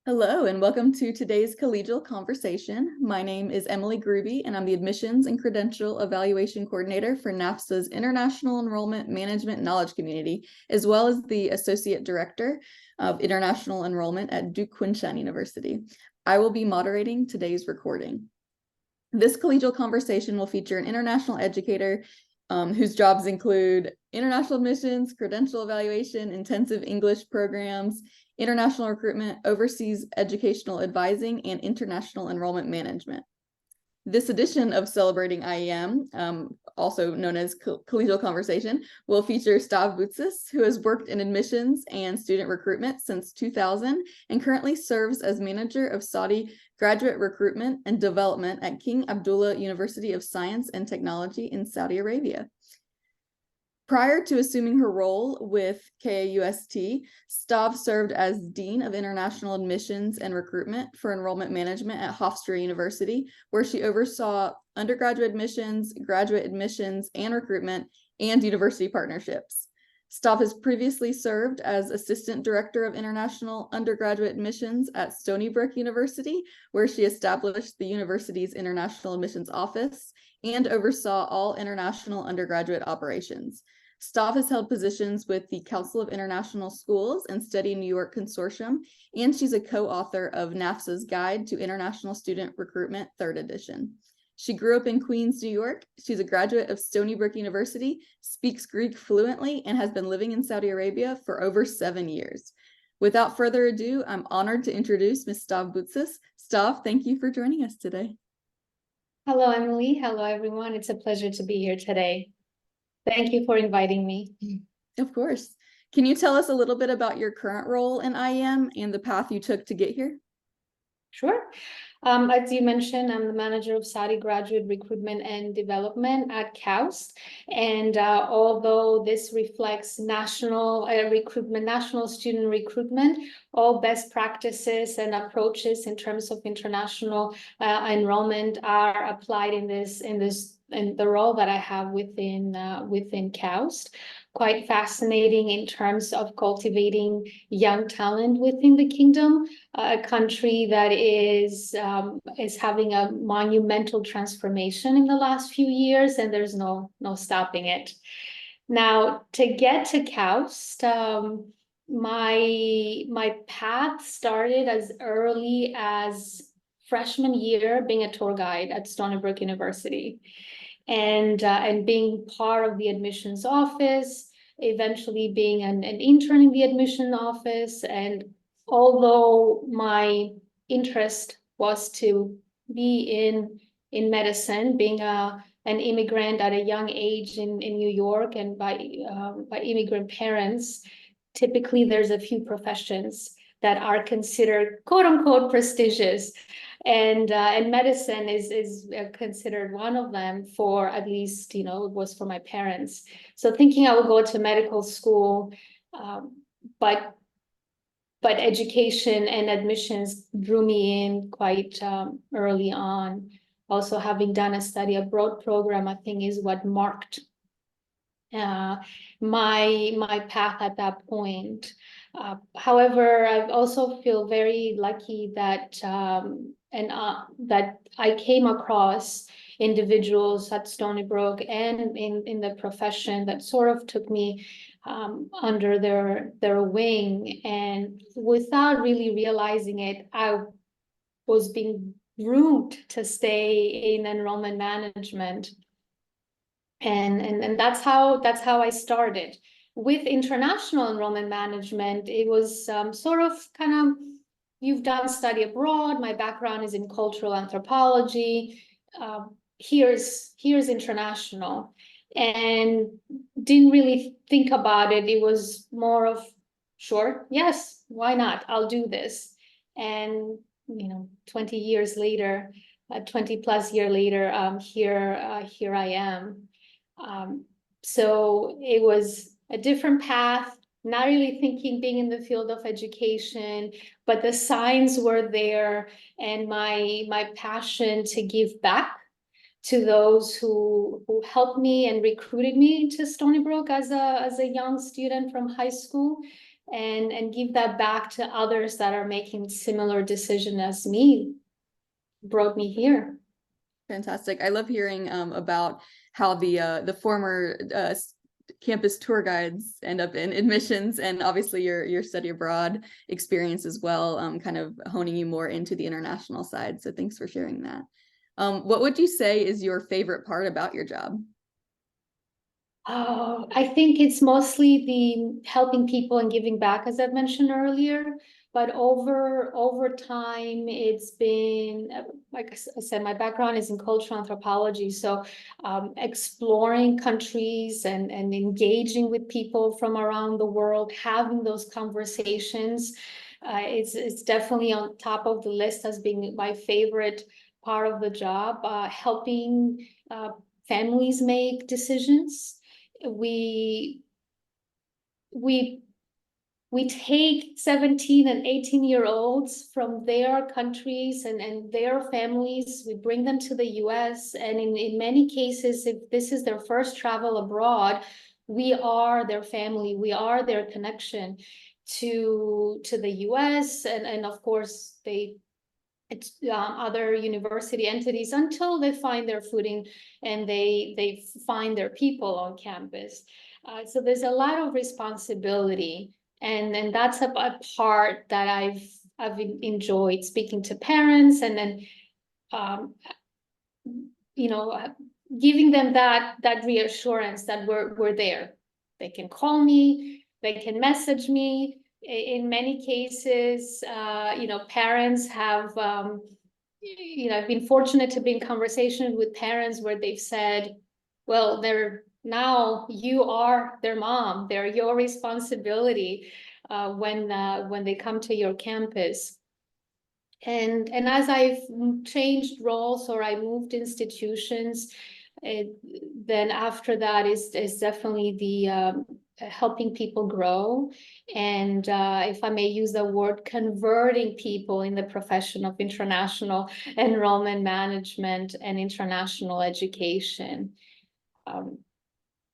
Hello, and welcome to today's collegial conversation. My name is Emily Gruby, and I'm the Admissions and Credential Evaluation Coordinator for NAFSA's International Enrollment Management Knowledge Community, as well as the Associate Director of International Enrollment at Duke Quinshon University. I will be moderating today's recording. This collegial conversation will feature an international educator whose jobs include international admissions, credential evaluation, intensive English programs, international recruitment, overseas educational advising, and international enrollment management. This edition of Celebrating IEM, also known as Collegial Conversation, will feature Stavroula Boutsis, who has worked in admissions and student recruitment since 2000 and currently serves as manager of Saudi graduate recruitment and development at King Abdullah University of Science and Technology in Saudi Arabia. Prior to assuming her role with KAUST, Stav served as Dean of International Admissions and Recruitment for Enrollment Management at Hofstra University, where she oversaw undergraduate admissions, graduate admissions and recruitment, and university partnerships. Stav has previously served as Assistant Director of International Undergraduate Admissions at Stony Brook University, where she established the university's International Admissions Office and oversaw all international undergraduate operations. Stav has held positions with the Council of International Schools and Study New York Consortium, and she's a co-author of NAFSA's Guide to International Student Recruitment, 3rd edition. She grew up in Queens, New York. She's a graduate of Stony Brook University, speaks Greek fluently, and has been living in Saudi Arabia for over 7 years. Without further ado, I'm honored to introduce Ms. Stavroula Boutsis. Stav, thank you for joining us today. Hello, Emily. Hello, everyone. It's a pleasure to be here today. Thank you for inviting me. Of course. Can you tell us a little bit about your current role in IEM and the path you took to get here? Sure. As you mentioned, I'm the manager of Saudi graduate recruitment and development at KAUST. And although this reflects national recruitment, national student recruitment, all best practices and approaches in terms of international enrollment are applied in the role that I have within KAUST. Quite fascinating in terms of cultivating young talent within the kingdom, a country that is having a monumental transformation in the last few years, and there's no stopping it. Now, to get to KAUST, my path started as early as freshman year, being a tour guide at Stony Brook University. And being part of the admissions office, eventually being an intern in the admission office. And although my interest was to be in medicine, being an immigrant at a young age in New York and by immigrant parents, typically there's a few professions that are considered quote unquote prestigious. And medicine is considered one of them, for at least, it was for my parents. So thinking I would go to medical school, but education and admissions drew me in quite early on. Also, having done a study abroad program, I think is what marked my path at that point. However, I also feel very lucky that that I came across individuals at Stony Brook and in the profession that sort of took me under their wing, and without really realizing it, I was being groomed to stay in enrollment management. And that's how I started. With international enrollment management, it was sort of kind of, you've done study abroad. My background is in cultural anthropology. Here's international, and didn't really think about it. It was more of, sure, yes, why not? I'll do this. And 20 years later, 20 plus year later, here I am. So it was a different path, not really thinking being in the field of education, but the signs were there, and my passion to give back to those who helped me and recruited me to Stony Brook as a young student from high school and give that back to others that are making similar decision as me brought me here. Fantastic. I love hearing about how the former campus tour guides end up in admissions, and obviously your study abroad experience as well, kind of honing you more into the international side. So thanks for sharing that. What would you say is your favorite part about your job? Oh, I think it's mostly the helping people and giving back, as I've mentioned earlier. But over time, it's been, like I said, my background is in cultural anthropology. So exploring countries and engaging with people from around the world, having those conversations, it's definitely on top of the list as being my favorite part of the job. Helping families make decisions. We take 17 and 18-year-olds from their countries and their families. We bring them to the US, and in many cases, if this is their first travel abroad, we are their family, we are their connection to the US, and of course it's other university entities until they find their footing and they find their people on campus. So there's a lot of responsibility, and that's a part that I've enjoyed, speaking to parents and then you know, giving them that reassurance that we're there. They can call me, they can message me. In many cases, you know, parents have, you know, I've been fortunate to be in conversation with parents where they've said, well, now you are their mom, they're your responsibility when they come to your campus. And as I've changed roles or I moved institutions, then after that is definitely the helping people grow, and if I may use the word, converting people in the profession of international enrollment management and international education.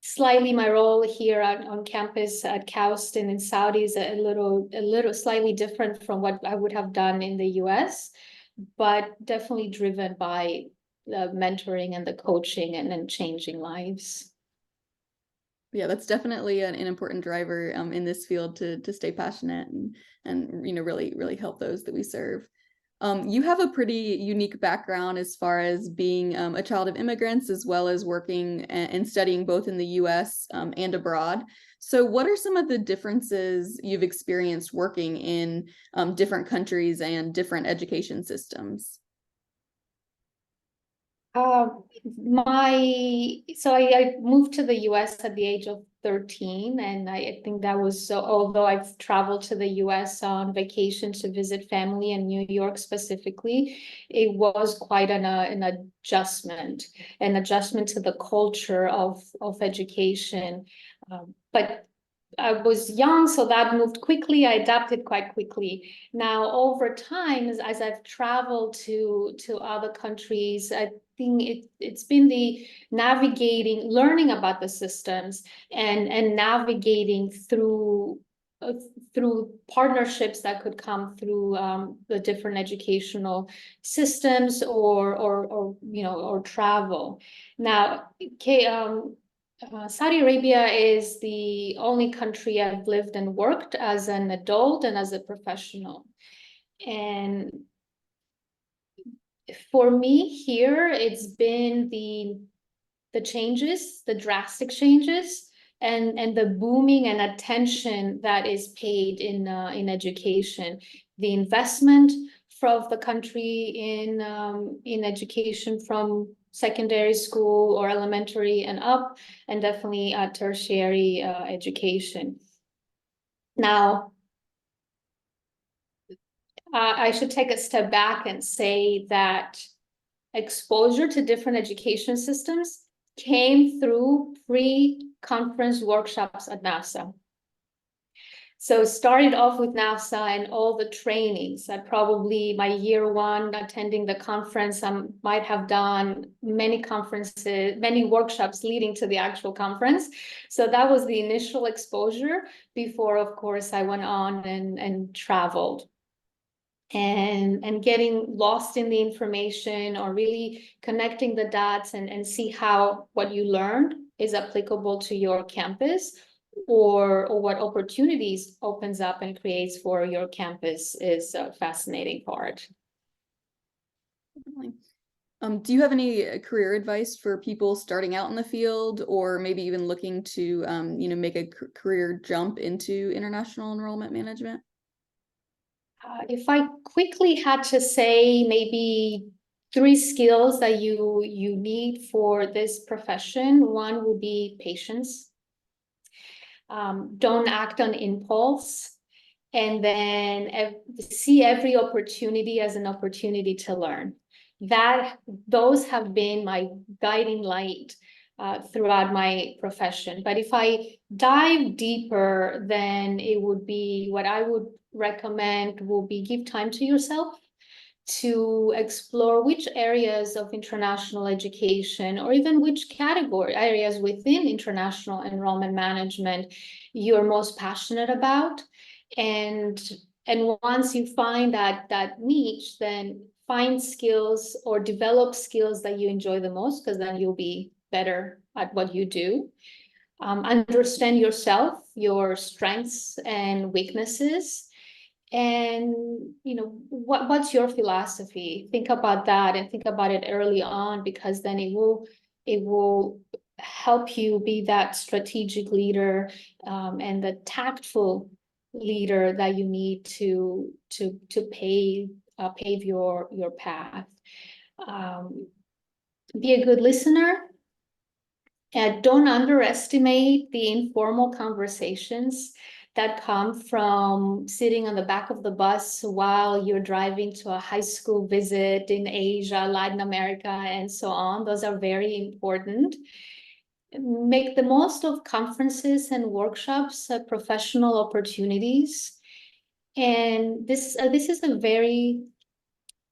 Slightly my role here on campus at KAUST and in Saudi is a little slightly different from what I would have done in the US, but definitely driven by the mentoring and the coaching and then changing lives. Yeah, that's definitely an important driver in this field to stay passionate and you know really help those that we serve. You have a pretty unique background as far as being a child of immigrants, as well as working and studying both in the US and abroad. So what are some of the differences you've experienced working in different countries and different education systems? I moved to the US at the age of 13, and I think that was so, although I've traveled to the US on vacation to visit family in New York specifically, it was quite an adjustment to the culture of education. But I was young, so that moved quickly. I adapted quite quickly. Now, over time, as I've traveled to other countries, I think it's been the navigating, learning about the systems and navigating through partnerships that could come through the different educational systems or you know, or travel. Now, Saudi Arabia is the only country I've lived and worked as an adult and as a professional. And for me here, it's been the changes, the drastic changes, and the booming and attention that is paid in education, the investment from the country in education from secondary school or elementary and up, and definitely tertiary education. Now, I should take a step back and say that exposure to different education systems came through pre-conference workshops at NAFSA. So started off with NAFSA and all the trainings. I probably my year one attending the conference, I might have done many conferences, many workshops leading to the actual conference. So that was the initial exposure before, of course, I went on and traveled. And getting lost in the information, or really connecting the dots and see how what you learned is applicable to your campus, or what opportunities opens up and creates for your campus is a fascinating part. Do you have any career advice for people starting out in the field, or maybe even looking to make a career jump into international enrollment management? If I quickly had to say maybe 3 skills that you need for this profession, one would be patience. Don't act on impulse, and then see every opportunity as an opportunity to learn. Those have been my guiding light throughout my profession. But if I dive deeper, then it would be, what I would recommend will be, give time to yourself to explore which areas of international education, or even which category areas within international enrollment management you're most passionate about. And once you find that niche, then find skills or develop skills that you enjoy the most, because then you'll be better at what you do. Understand yourself, your strengths and weaknesses, and what's your philosophy. Think about that, and think about it early on, because then it will help you be that strategic leader, and the tactful leader that you need to pave your path. Be a good listener. Don't underestimate the informal conversations that come from sitting on the back of the bus while you're driving to a high school visit in Asia, Latin America, and so on. Those are very important. Make the most of conferences and workshops, professional opportunities. And this is a very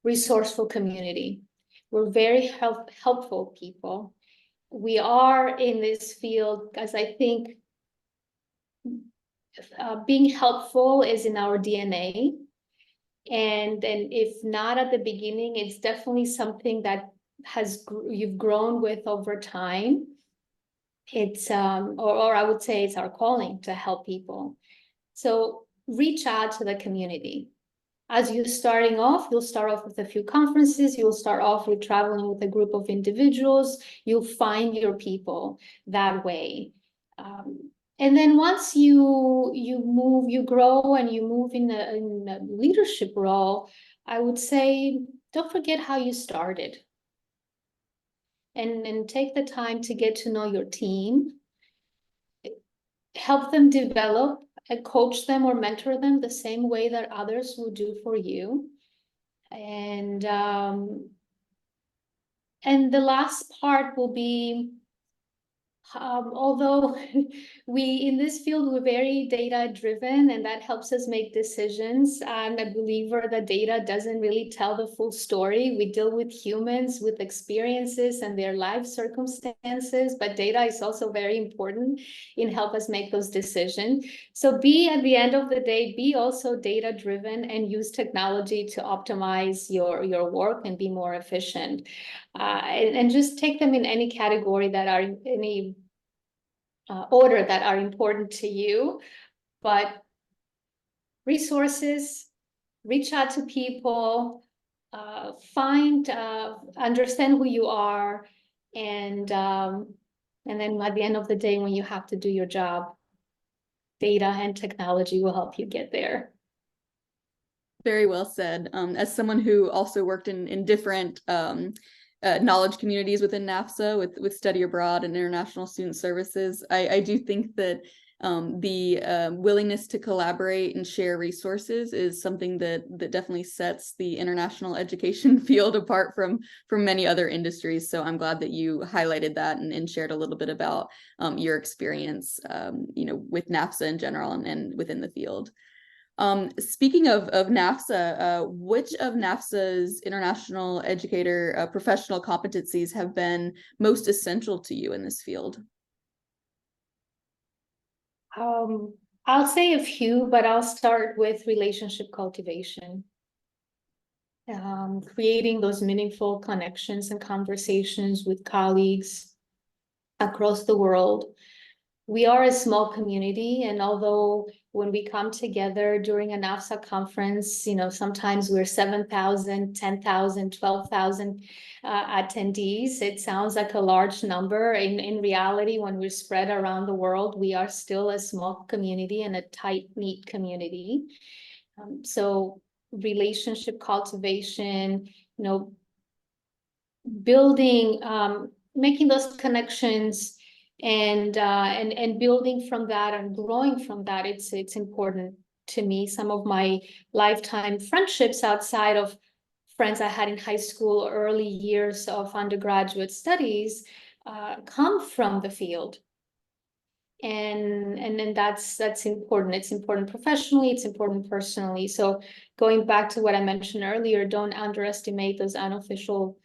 resourceful community. We're very helpful people. We are in this field, as I think being helpful is in our DNA. And if not at the beginning, it's definitely something that you've grown with over time. It's or I would say it's our calling to help people. So reach out to the community. As you're starting off, you'll start off with a few conferences, you'll start off with traveling with a group of individuals, you'll find your people that way. And then once you grow and you move in a leadership role, I would say, don't forget how you started. And take the time to get to know your team, help them develop, and coach them or mentor them the same way that others will do for you. And the last part will be, although we in this field, we're very data driven, and that helps us make decisions. I'm a believer that data doesn't really tell the full story. We deal with humans with experiences and their life circumstances, but data is also very important in help us make those decisions. So at the end of the day, be also data driven and use technology to optimize your work and be more efficient. And just take them in any category that are in any order that are important to you. But resources, reach out to people, understand who you are, and then at the end of the day, when you have to do your job, data and technology will help you get there. Very well said. As someone who also worked in different knowledge communities within NAFSA with study abroad and international student services, I do think that The willingness to collaborate and share resources is something that definitely sets the international education field apart from many other industries. So I'm glad that you highlighted that and shared a little bit about your experience, with NAFSA in general and within the field. Speaking of NAFSA, which of NAFSA's international educator professional competencies have been most essential to you in this field? I'll say a few, but I'll start with relationship cultivation. Creating those meaningful connections and conversations with colleagues across the world. We are a small community, and although when we come together during a NAFSA conference, sometimes we're 7,000, 10,000, 12,000 attendees. It sounds like a large number. In reality, when we're spread around the world, we are still a small community and a tight-knit community. So relationship cultivation, building, making those connections and building from that and growing from that, it's important to me. Some of my lifetime friendships outside of friends I had in high school, early years of undergraduate studies, come from the field. And then that's important. It's important professionally, it's important personally. So going back to what I mentioned earlier, don't underestimate those unofficial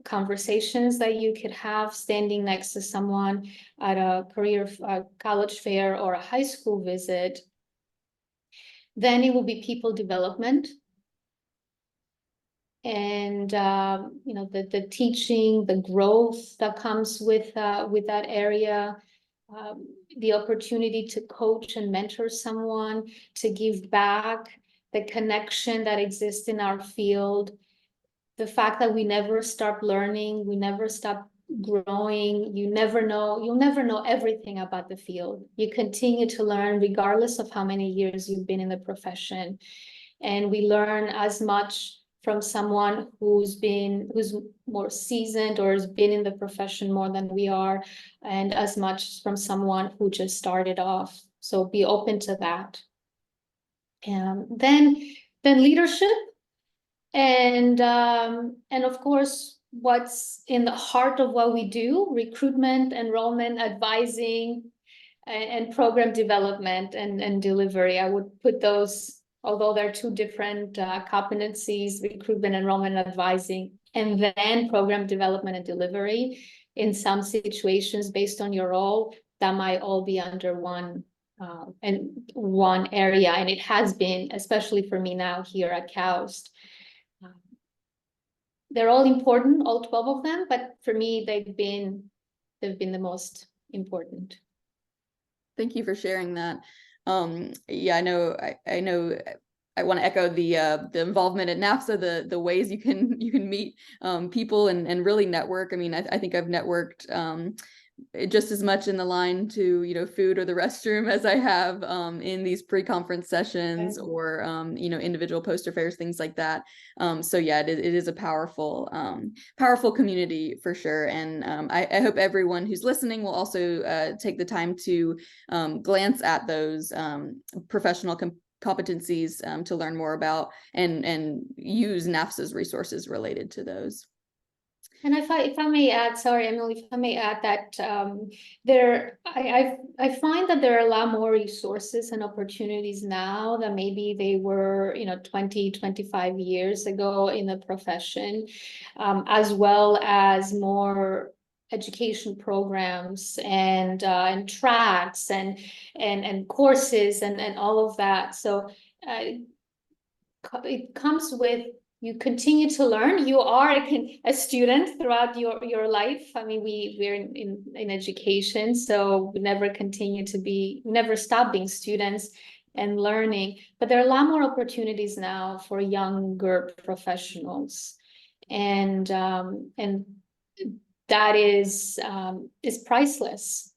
conversations that you could have standing next to someone at a college fair or a high school visit. Then it will be people development. And the teaching, the growth that comes with that area. The opportunity to coach and mentor someone, to give back, the connection that exists in our field, the fact that we never stop learning, we never stop growing. You'll never know everything about the field. You continue to learn regardless of how many years you've been in the profession. And we learn as much from someone who's more seasoned or has been in the profession more than we are, and as much from someone who just started off. So be open to that. And then leadership, and of course, what's in the heart of what we do: recruitment, enrollment, advising, and program development and delivery. I would put those, although they're two different competencies, recruitment, enrollment, advising, and then program development and delivery. In some situations, based on your role, that might all be under one area. And it has been, especially for me now here at KAUST. They're all important, all 12 of them, but for me, they've been the most important. Thank you for sharing that. Yeah, I know. I want to echo the involvement at NAFSA, the ways you can meet people and really network. I mean, I think I've networked just as much in the line to food or the restroom as I have in these pre-conference sessions or individual poster fairs, things like that. So yeah, it is a powerful community for sure. And I hope everyone who's listening will also take the time to glance at those professional competencies to learn more about and use NAFSA's resources related to those. And if I may add, sorry, Emily, if I may add that I find that there are a lot more resources and opportunities now than maybe they were, 20, 25 years ago in the profession, as well as more education programs and tracks and courses and all of that. So it comes with, you continue to learn. You are a student throughout your life. I mean, we're in education, so we never stop being students and learning. But there are a lot more opportunities now for younger professionals, and that is priceless.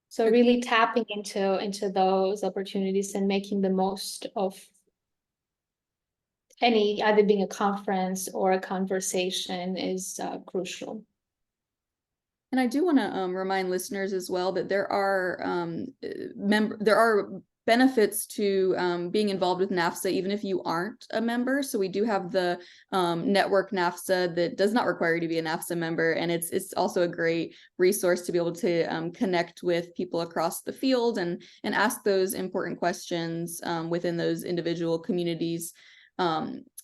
So really tapping into those opportunities and making the most of either being a conference or a conversation is crucial. And I do want to remind listeners as well that there are benefits to being involved with NAFSA, even if you aren't a member. So we do have the network NAFSA that does not require you to be a NAFSA member, and it's also a great resource to be able to connect with people across the field and ask those important questions within those individual communities.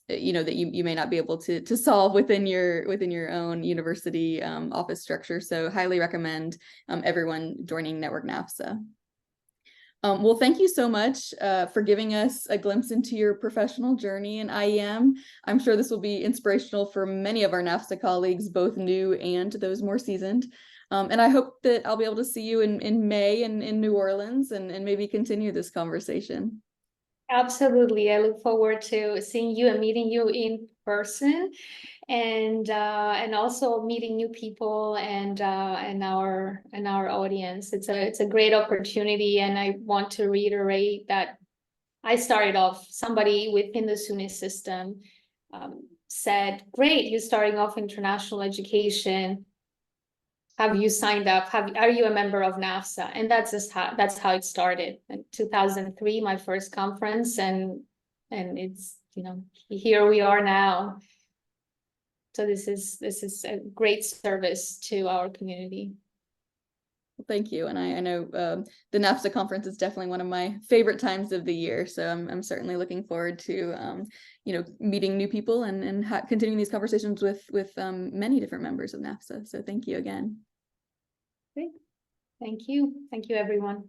That you may not be able to solve within your own university office structure. So highly recommend everyone joining Network NAFSA. Well, thank you so much for giving us a glimpse into your professional journey in IEM. I'm sure this will be inspirational for many of our NAFSA colleagues, both new and those more seasoned. And I hope that I'll be able to see you in May in New Orleans and maybe continue this conversation. Absolutely. I look forward to seeing you and meeting you in person, and also meeting new people and our audience. It's a great opportunity, and I want to reiterate that I started off, somebody within the SUNY system said, "Great, you're starting off international education. Have you signed up? Are you a member of NAFSA?" And that's how it started in 2003, my first conference, and it's, here we are now. So this is a great service to our community. Thank you. And I know the NAFSA conference is definitely one of my favorite times of the year. So I'm certainly looking forward to meeting new people and continuing these conversations with many different members of NAFSA. So thank you again. Great. Thank you. Thank you, everyone.